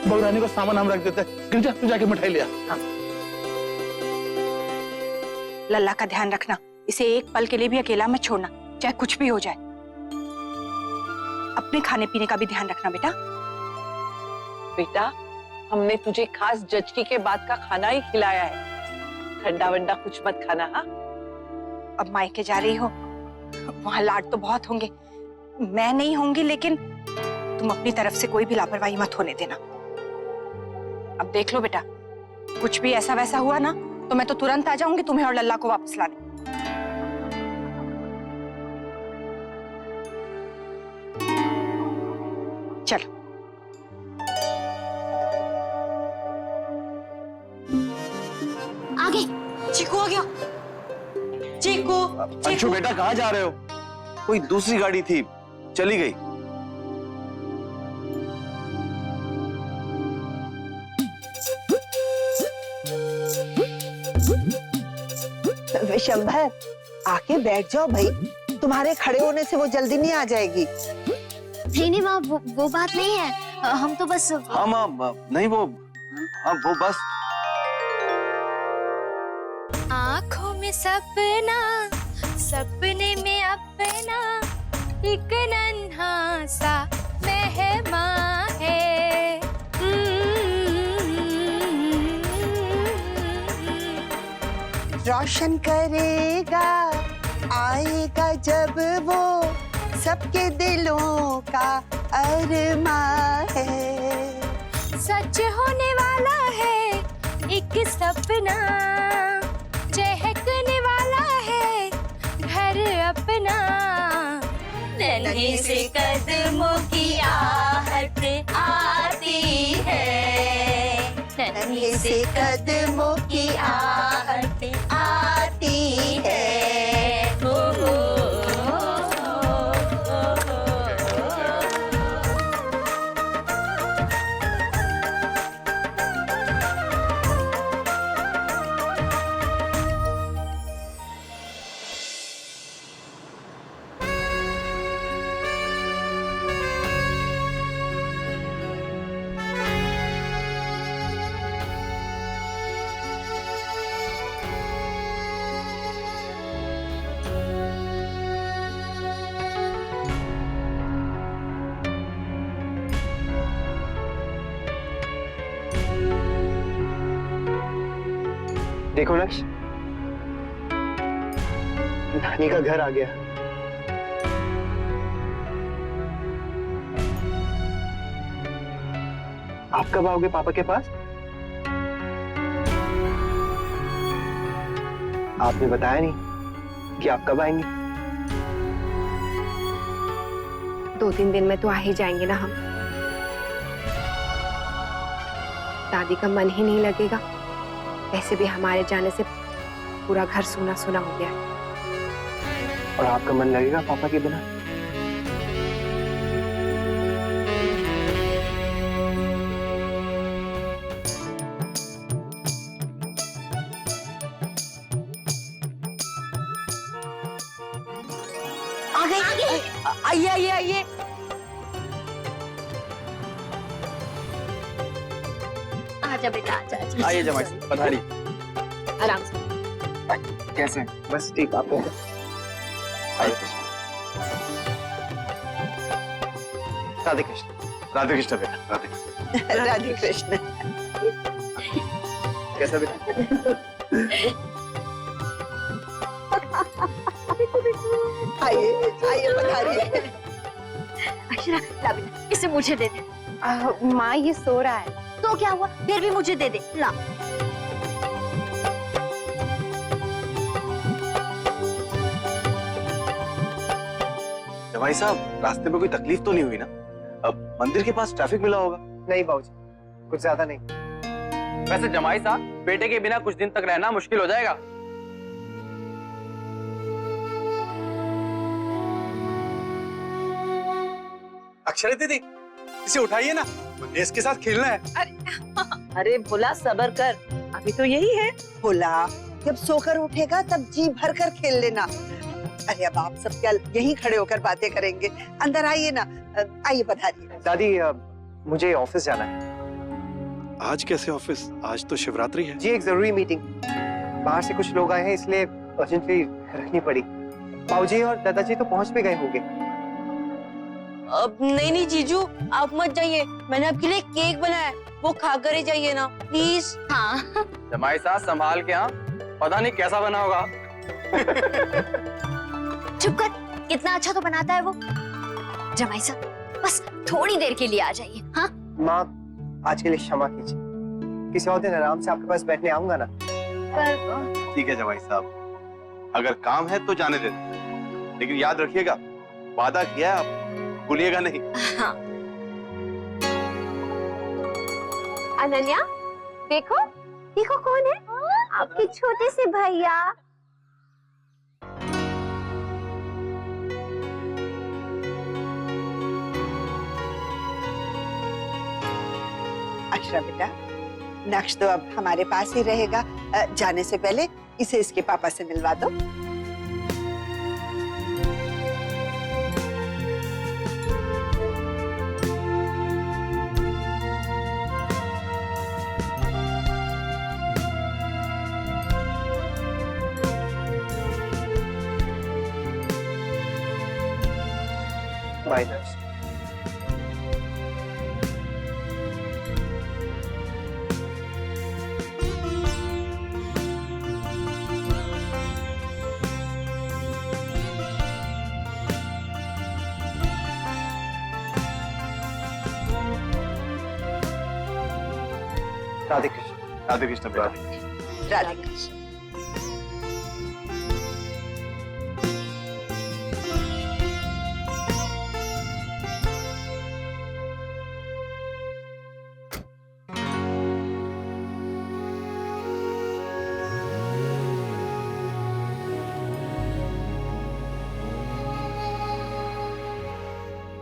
बहुरानी को सामान हम रख देते हैं। गिरजा तू जाके मिठाई ले आ। हाँ। लल्ला का ध्यान रखना, इसे एक पल के लिए भी अकेला मत छोड़ना, चाहे कुछ भी हो जाए। अपने खाने पीने का भी ध्यान रखना बेटा। बेटा, हमने तुझे खास जचकी के बाद का खाना ही खिलाया है, ठंडा वंडा कुछ मत खाना। हाँ, अब मायके जा रही हो, वहां लाड तो बहुत होंगे, मैं नहीं होंगी, लेकिन तुम अपनी तरफ से कोई भी लापरवाही मत होने देना। अब देख लो बेटा, कुछ भी ऐसा वैसा हुआ ना तो मैं तो तुरंत आ जाऊंगी तुम्हें और लल्ला को वापस लाने। चलो। आगे चीकू आ गया। चीकू, अंशु बेटा कहाँ जा रहे हो? कोई दूसरी गाड़ी थी, चली गई। विशंभर, आके बैठ जाओ भाई, तुम्हारे खड़े होने से वो जल्दी नहीं आ जाएगी। नहीं माँ, वो बात नहीं है, हम तो बस। हाँ माँ, नहीं वो, हाँ वो बस। आँखों में सपना, सपने में अपना एक नन्हा सा मेहमान है। रोशन करेगा, आएगा जब वो, सबके दिलों का अरमां है। सच होने वाला है एक सपना, चहकने वाला है घर अपना। नन्हे से कदमों की आहट आती है, नन्हे से कदमों की आहट आती है। हो, हो, देखो लक्ष्य, नानी का घर आ गया। आप कब आओगे पापा के पास? आपने बताया नहीं कि आप कब आएंगे। 2-3 दिन में तो आ ही जाएंगे ना हम। दादी का मन ही नहीं लगेगा, वैसे भी हमारे जाने से पूरा घर सूना सूना हो गया है। और आपका मन लगेगा पापा के बिना? आ गई। आइए आइए आइए। आजा बेटा, आजा। आइए जमाई साहब, पधारी। आराम से। कैसे हैं? बस ठीक, आप कैसे? राधे कृष्ण। राधे कृष्ण बेटा, राधे। राधे कृष्ण। कैसा बेटा? आइए आइए, पधारिए। अक्षरा, ला बेटा, इसे मुझे दे दे। माँ ये सो रहा है। तो क्या हुआ, फिर भी मुझे दे दे, ला। जमाई साहब, रास्ते में कोई तकलीफ तो नहीं हुई ना? अब मंदिर के पास ट्रैफिक मिला होगा। नहीं बाबूजी, कुछ ज्यादा नहीं। वैसे जमाई साहब, बेटे के बिना कुछ दिन तक रहना मुश्किल हो जाएगा। अक्षरा दीदी, इसे उठाइए ना, मुझे इसके साथ खेलना है। अरे भोला सबर कर, अभी तो यही है। भोला, जब सोकर उठेगा तब जी भर कर खेल लेना। अरे अब आप सब क्या यहीं खड़े होकर बातें करेंगे? अंदर आइए ना, आइए पधारिए। दादी, मुझे ऑफिस जाना है। आज कैसे ऑफिस? आज तो शिवरात्रि है। जी एक जरूरी मीटिंग, बाहर से कुछ लोग आए हैं इसलिए अर्जेंटली रखनी पड़ी। बाबूजी और दादाजी तो पहुंच भी गए होंगे। अब नहीं नहीं जीजू, आप मत जाइए, मैंने आपके लिए केक बनाया है, वो खा कर ही जाइए ना प्लीज। हाँ जमाई साहब संभाल के, हाँ पता नहीं कैसा बना होगा। चुप कर, कितना अच्छा तो बनाता है वो। जमाई साहब बस थोड़ी देर के लिए आ जाइए। हाँ माँ आज के लिए क्षमा कीजिए, किसी और दिन आराम से आपके पास बैठने आऊंगा ना। पर ठीक है जमाई साहब, अगर काम है तो जाने दे, लेकिन याद रखिएगा वादा किया है, आप भूलिएगा नहीं। हाँ अनन्या, देखो देखो कौन है, आपके छोटे से भैया। अक्षरा बेटा, नक्श तो अब हमारे पास ही रहेगा। जाने से पहले इसे इसके पापा से मिलवा दो। Bye nurse. राधे कृष्ण। राधे कृष्ण बेटा। राधे कृष्ण।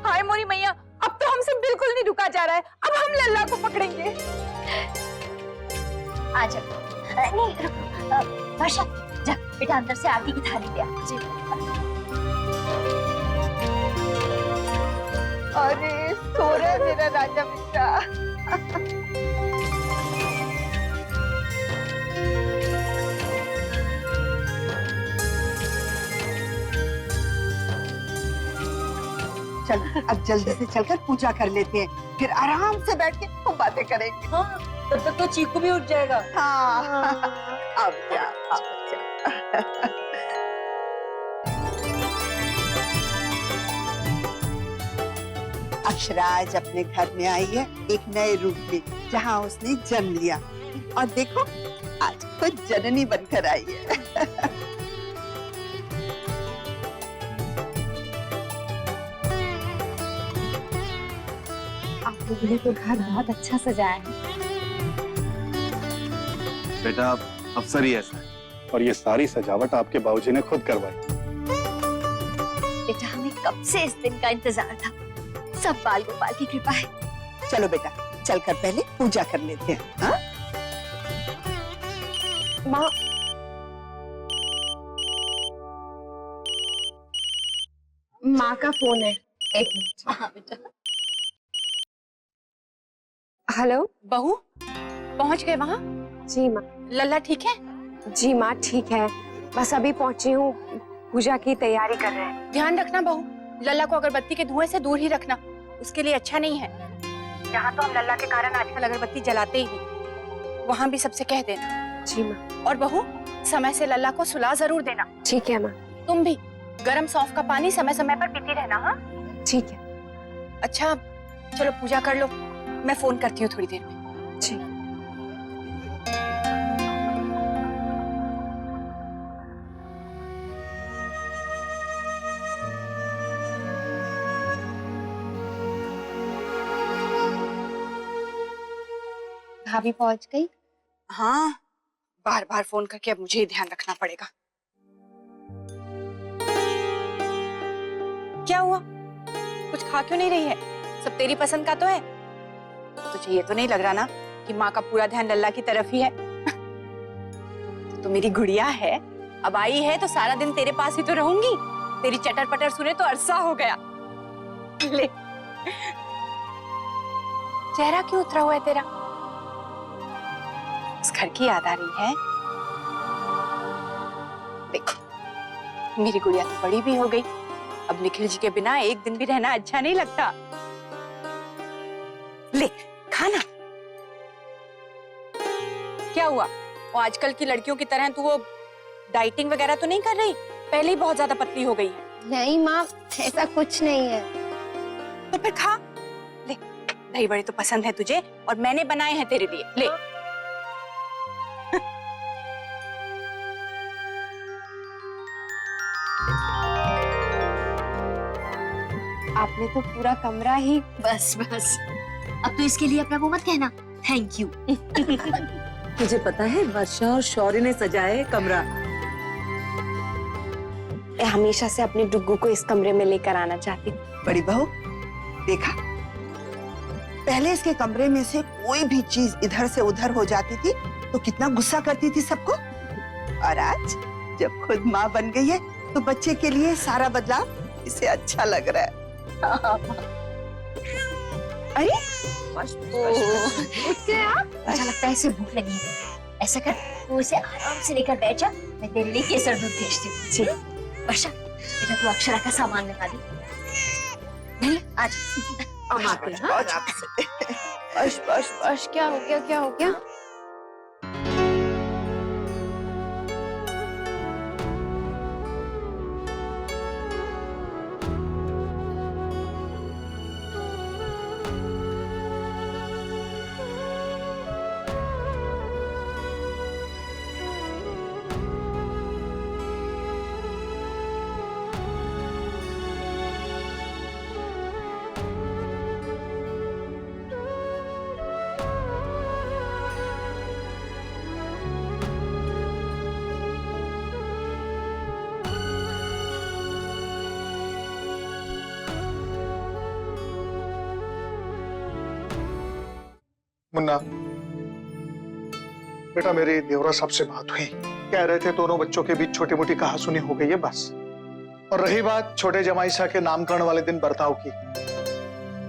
हाय मोरी मैया, अब तो हमसे बिल्कुल नहीं रुका जा रहा है, अब हम लल्ला को पकड़ेंगे। आ जाओ। नहीं रुको, वर्षा जा बेटा अंदर से आरती की थाली ले आ। जी अरे सो रहा है मेरा राजा बेटा। चल अब जल्दी से चलकर पूजा कर लेते हैं, फिर आराम से बैठ के हम बातें करेंगे। हाँ तब तक तो चीकू भी उठ जाएगा। हाँ अब जा, अब जा। अक्षरा आज अपने घर में आई है एक नए रूप में, जहाँ उसने जन्म लिया, और देखो आज खुद जननी बनकर आई है। आप लोगों ने तो घर बहुत अच्छा सजाया है। बेटा अफसर ही ऐसा है, और ये सारी सजावट आपके बाबूजी ने खुद करवाई। बेटा हमें कब से इस दिन का इंतजार था, सब बाल गोपाल की कृपा है। चलो बेटा चलकर पहले पूजा कर लेते हैं। हाँ? माँ माँ का फोन है, एक मिनट। हाँ बेटा। हेलो बहू पहुंच गए वहाँ? जी माँ। लल्ला ठीक है? जी माँ ठीक है, बस अभी पहुंची हूँ, पूजा की तैयारी कर रहे हैं। ध्यान रखना बहू, लल्ला को अगरबत्ती के धुएं से दूर ही रखना, उसके लिए अच्छा नहीं है। यहाँ तो हम लल्ला के कारण आजकल अगरबत्ती जलाते ही नहीं, वहाँ भी सबसे कह देना। जी माँ। और बहू समय से लल्ला को सुला जरूर देना। ठीक है माँ। तुम भी गरम सौंफ का पानी समय समय पर पीती रहना। हाँ ठीक है। अच्छा चलो पूजा कर लो, मैं फोन करती हूँ थोड़ी देर में। जी। भाभी पहुंच गई? हाँ बार बार फोन करके अब मुझे ही ध्यान रखना पड़ेगा। क्या हुआ, कुछ खा क्यों नहीं रही है? सब तेरी पसंद का तो है। तुझे ये तो नहीं लग रहा ना कि माँ का पूरा ध्यान लल्ला की तरफ ही है? तो मेरी गुड़िया है, अब आई है तो सारा दिन तेरे पास ही तो रहूंगी। तेरी चटर पटर सुने तो अरसा हो गया। ले चेहरा क्यों उतरा हुआ है तेरा? उस घर की याद आ रही है। देखो मेरी गुड़िया तो बड़ी भी हो गई, अब निखिल जी के बिना एक दिन भी रहना अच्छा नहीं लगता। ले खाना। क्या हुआ, वो आजकल की लड़कियों की तरह तू वो डाइटिंग वगैरह तो नहीं कर रही? पहले ही बहुत ज्यादा पतली हो गई है। नहीं माँ, ऐसा कुछ नहीं है। तो फिर खा ले, दही बड़े तो पसंद है तुझे और मैंने बनाए हैं तेरे लिए, ले। आपने तो पूरा कमरा ही। बस बस, अब तो इसके लिए अपना वो मत कहना, थैंक यू। तुझे पता है वर्षा और शौर्य ने सजाया है कमरा। मैं हमेशा से अपने डुग्गू को इस कमरे में लेकर आना चाहती थी। बड़ी बहू, देखा, पहले इसके कमरे में से कोई भी चीज इधर से उधर हो जाती थी तो कितना गुस्सा करती थी सबको, और आज जब खुद माँ बन गई है तो बच्चे के लिए सारा बदलाव इसे अच्छा लग रहा है। अरे उठ गए आप? मुझे लगता है इसे भूख लगी है। ऐसा कर, तू इसे आराम से लेकर बैठ जा, मैं तेरे लिए केसर दूध भेजती हूँ। जी वर्षा, बेटा तू अक्षरा का सामान लगा दे। नहीं, आज बस बस बस, क्या हो गया, क्या हो गया? मुन्ना, बेटा मेरी देवरा साहब से बात हुई, कह रहे थे दोनों बच्चों के बीच छोटी मोटी कहासुनी हो गई है बस। और रही बात छोटे जमाई शाह के नामकरण वाले दिन बर्ताव की,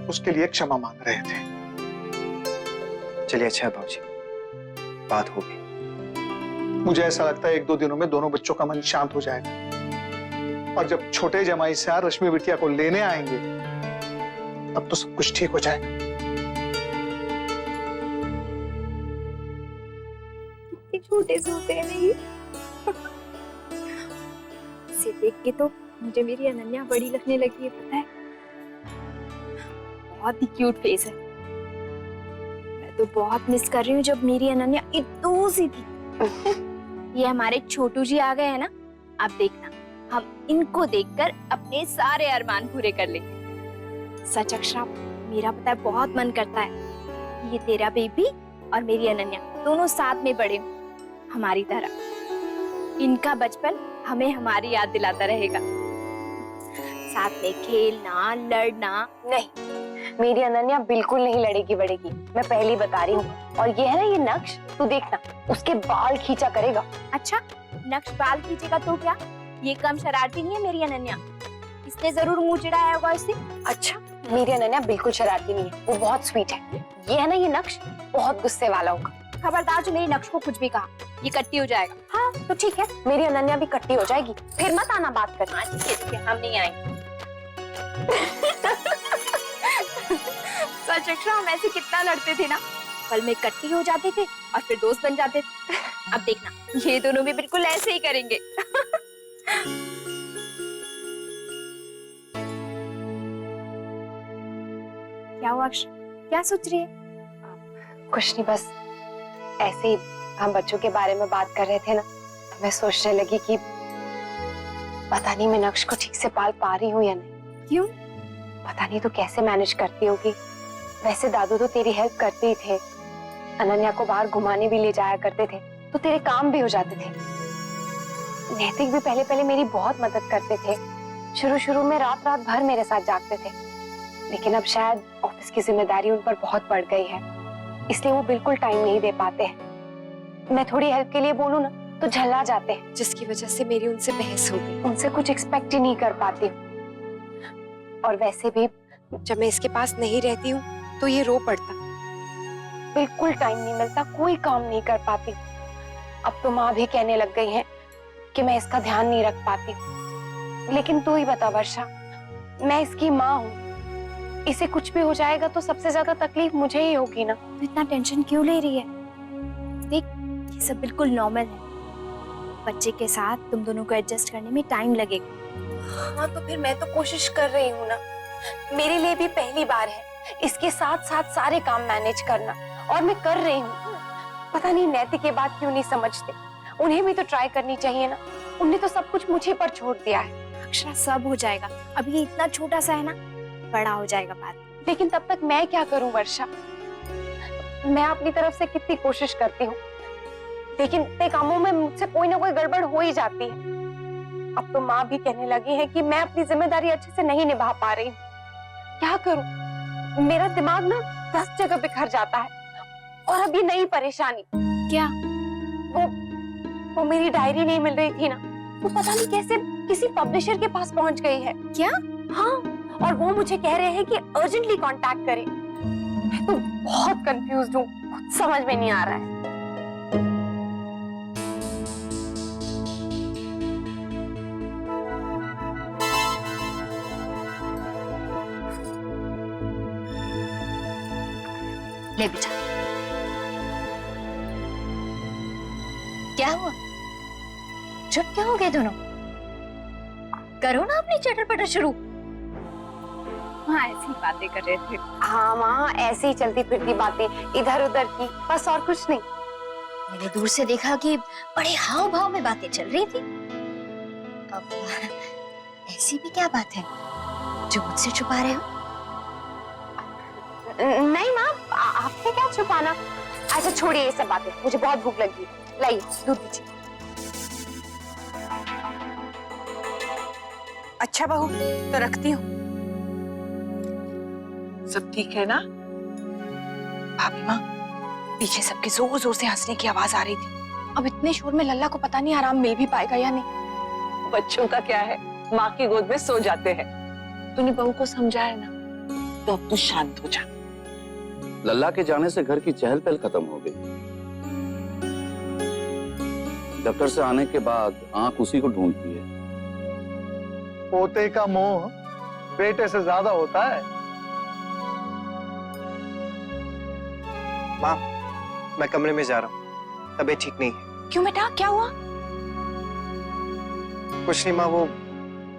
उसके लिए क्षमा मांग रहे थे। चलिए अच्छा है बाबूजी, बात हो गई। मुझे ऐसा लगता है 1-2 दिनों में दोनों बच्चों का मन शांत हो जाएगा, और जब छोटे जमाई शाह रश्मि बिटिया को लेने आएंगे तब तो सब कुछ ठीक हो जाएगा। छोटे से होते हैं नहीं। इसे देख के तो मुझे मेरी अनन्या बड़ी लगने लगी है, पता है? बहुत ही क्यूट फेस है। मैं तो बहुत मिस कर रही हूँ जब मेरी अनन्या इतनी सी थी। ये हमारे छोटू जी आ गए हैं ना, अब देखना हम इनको देखकर अपने सारे अरमान पूरे कर लेंगे। सच अक्षरा, मेरा पता है बहुत मन करता है कि ये तेरा बेबी और मेरी अनन्या दोनों साथ में बड़े हों, हमारी तरह। इनका बचपन हमें हमारी याद दिलाता रहेगा, साथ में खेलना, लड़ना। नहीं, मेरी अनन्या बिल्कुल नहीं लड़ेगी बड़ेगी, मैं पहले बता रही हूँ। और ये है ना ये नक्श, तू देखना उसके बाल खींचा करेगा। अच्छा, नक्श बाल खींचेगा तो क्या? ये कम शरारती नहीं है मेरी अनन्या, इसने जरूर मुंह चिढ़ाया होगा इसे। अच्छा, मेरी अनन्या बिल्कुल शरारती नहीं है, वो बहुत स्वीट है। ये है ना ये नक्श, बहुत गुस्से वाला होगा। खबरदार जो मेरी नक्श को कुछ भी कहा, ये कट्टी हो जाएगा। हाँ तो ठीक है, मेरी अनन्या भी कट्टी हो जाएगी, फिर मत आना बात करना। ठीक है, हम नहीं आएंगे। सच अक्षरा, हम ऐसे कितना लड़ते थे ना, पल में कट्टी हो जाते थे और फिर दोस्त बन जाते थे। अब देखना, ये दोनों भी बिल्कुल ऐसे ही करेंगे। क्या हुआ अक्षरा, क्या सोच रही है? कुछ नहीं, बस ऐसे ही हम बच्चों के बारे में बात कर रहे थे ना, तो मैं सोचने लगी कि पता नहीं मैं नक्श को ठीक से पाल पा रही हूँ या नहीं। क्यों? पता नहीं तो कैसे मैनेज करती होगी। वैसे दादू तो तेरी हेल्प करते ही थे, अनन्या को बाहर घुमाने भी ले जाया करते थे, तो तेरे काम भी हो जाते थे। नैतिक भी पहले पहले मेरी बहुत मदद करते थे, शुरू शुरू में रात रात भर मेरे साथ जागते थे, लेकिन अब शायद ऑफिस की जिम्मेदारी उन पर बहुत बढ़ गई है, इसलिए वो बिल्कुल टाइम नहीं दे पाते हैं। मैं थोड़ी हेल्प के लिए बोलूं ना तो झल्ला जाते हैं, जिसकी वजह से मेरी उनसे बहस हो गई। उनसे कुछ एक्सपेक्ट ही नहीं कर पाती हूँ। और वैसे भी जब मैं इसके पास नहीं रहती हूँ तो ये रो पड़ता, बिल्कुल टाइम नहीं मिलता, कोई काम नहीं कर पाती। अब तो माँ भी कहने लग गई है कि मैं इसका ध्यान नहीं रख पाती। लेकिन तू ही बता वर्षा, मैं इसकी माँ हूँ, इसे कुछ भी हो जाएगा तो सबसे ज्यादा तकलीफ मुझे ही होगी ना। तो इतना टेंशन क्यों ले रही है? देख, ये सब बिल्कुल नॉर्मल है। बच्चे के साथ तुम दोनों को एडजस्ट करने में टाइम लगेगा। हाँ तो फिर मैं तो कोशिश कर रही हूँ ना, मेरे लिए भी पहली बार है इसके साथ साथ सारे काम मैनेज करना, और मैं कर रही हूँ। पता नहीं नैतिक ये बात क्यों नहीं समझते, उन्हें भी तो ट्राई करनी चाहिए ना। उन्हें तो सब कुछ मुझे पर छोड़ दिया है। अक्षरा, सब हो जाएगा, अभी ये इतना छोटा सा है ना, बड़ा हो जाएगा बात। लेकिन तब तक मैं क्या करूं वर्षा? मैं अपनी तरफ से कितनी कोशिश करती हूँ, लेकिन इतने कामों में मुझसे कोई ना कोई गड़बड़ हो ही जाती है। अब तो माँ भी कहने लगी है कि मैं अपनी जिम्मेदारी अच्छे से नहीं निभा पा रही हूँ। क्या करूं? मेरा दिमाग ना 10 जगह बिखर जाता है। और अब ये नई परेशानी। क्या? वो मेरी डायरी नहीं मिल रही थी ना, वो पता नहीं कैसे किसी पब्लिशर के पास पहुंच गई है। क्या? हाँ, और वो मुझे कह रहे हैं कि अर्जेंटली कांटेक्ट करें। मैं तो बहुत कंफ्यूज्ड हूँ, कुछ समझ में नहीं आ रहा है। ले बेटा, क्या हुआ? चुप क्यों हो गए दोनों? करो ना अपनी चटर पटर शुरू। हाँ, ऐसी बातें कर रहे थे। हाँ माँ, ऐसे ही चलती फिरती बातें इधर उधर की, बस और कुछ नहीं। मैंने दूर से देखा कि बड़े हाव भाव में बातें चल रही थी। अब ऐसी भी क्या बात है जो मुझसे छुपा रहे हो? नहीं माँ, आपने क्या छुपाना। अच्छा छोड़िए ये सब बातें, मुझे बहुत भूख लगी है। लाइए दूध दीजिए। अच्छा बहू, तो रखती हूँ। सब ठीक है ना? भाभी माँ, पीछे सबके जोर जोर से हंसने की आवाज आ रही थी। अब इतने शोर में लल्ला को पता नहीं आराम मिल भी पाएगा या नहीं। बच्चों का क्या है, माँ की गोद में सो जाते हैं। तूने बहू को समझाया ना, तो अब तू शांत हो जा। लल्ला के जाने से घर की चहल पहल खत्म हो गई। दफ्तर से आने के बाद आंख उसी को ढूंढती है। पोते का मोह बेटे से ज्यादा होता है। माँ, मैं कमरे में जा रहा हूँ, तबीयत ठीक नहीं है। क्यों बेटा, क्या हुआ? कुछ नहीं माँ, वो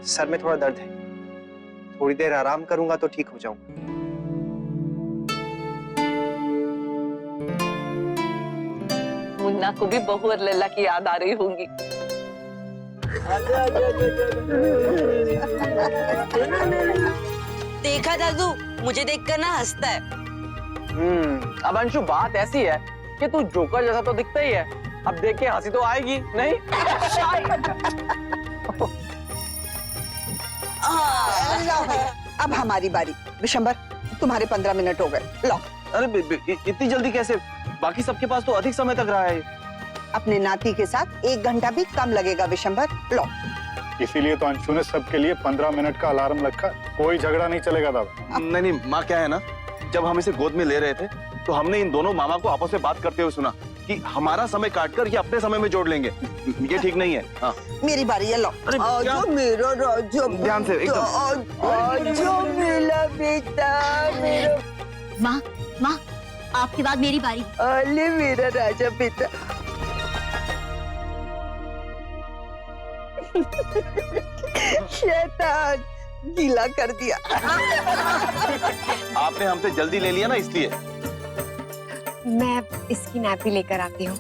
सर में थोड़ा दर्द है, थोड़ी देर आराम करूंगा तो ठीक हो जाऊंगा। मुन्ना को भी बहू और लल्ला की याद आ रही होंगी। देखा दादू, मुझे देखकर ना हंसता है। अब अंशु, बात ऐसी है कि तू जोकर जैसा तो दिखता ही है, अब देख के हंसी तो आएगी नहीं? लाओ भाई, अब हमारी बारी। विशंबर, तुम्हारे 15 मिनट हो गए, लो। अरे इतनी जल्दी कैसे? बाकी सबके पास तो अधिक समय तक रहा है। अपने नाती के साथ 1 घंटा भी कम लगेगा विशंबर, लो। इसीलिए तो अंशु ने सबके लिए 15 मिनट का अलार्म रखा। कोई झगड़ा नहीं चलेगा दादा। नहीं, माँ क्या है ना, जब हम इसे गोद में ले रहे थे तो हमने इन दोनों मामा को आपस में बात करते हुए सुना कि हमारा समय काटकर ये अपने समय में जोड़ लेंगे। ये ठीक नहीं है। हाँ, मेरी बारी है, लो। अरे क्या? आजो मेरा राजा, ध्यान से, एकदम। आजो मेरा बेटा, मेरा। माँ, माँ, आपके बाद मेरी बारी। अले मेरा राजा बेटा। शैतान, गीला कर दिया। आपने हमसे जल्दी ले लिया ना, इसलिए। मैं इसकी नैपी लेकर आती हूँ।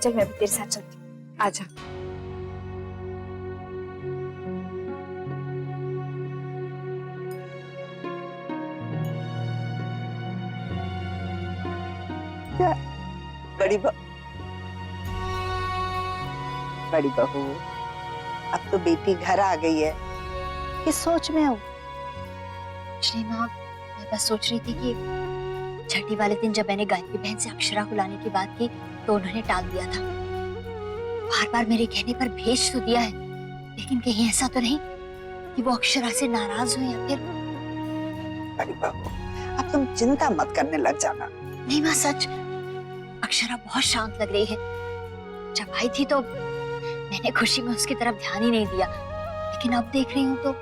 चल, मैं भी तेरे साथ चलती हूँ, आजा। बड़ी बहू, अब तो बेटी घर आ गई है, किस सोच में हो? श्री माँ, मैं बस सोच रही थी कि छठी वाले दिन जब मैंने गायत्री बहन से अक्षरा को लाने की बात की तो उन्होंने टाल दिया था। बार बार मेरे कहने पर भेज तो दिया है, लेकिन कहीं ऐसा तो नहीं कि वो अक्षरा से नाराज हो या फिर। बड़ी बहू, अब तुम चिंता मत करने लग जाना। नहीं माँ, सच अक्षरा बहुत शांत लग रही है। जब आई थी तो मैंने खुशी में उसकी तरफ ध्यान ही नहीं दिया, लेकिन अब देख रही हूँ तो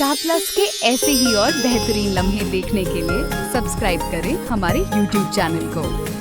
स्टार प्लस के ऐसे ही और बेहतरीन लम्हे देखने के लिए सब्सक्राइब करें हमारे YouTube चैनल को।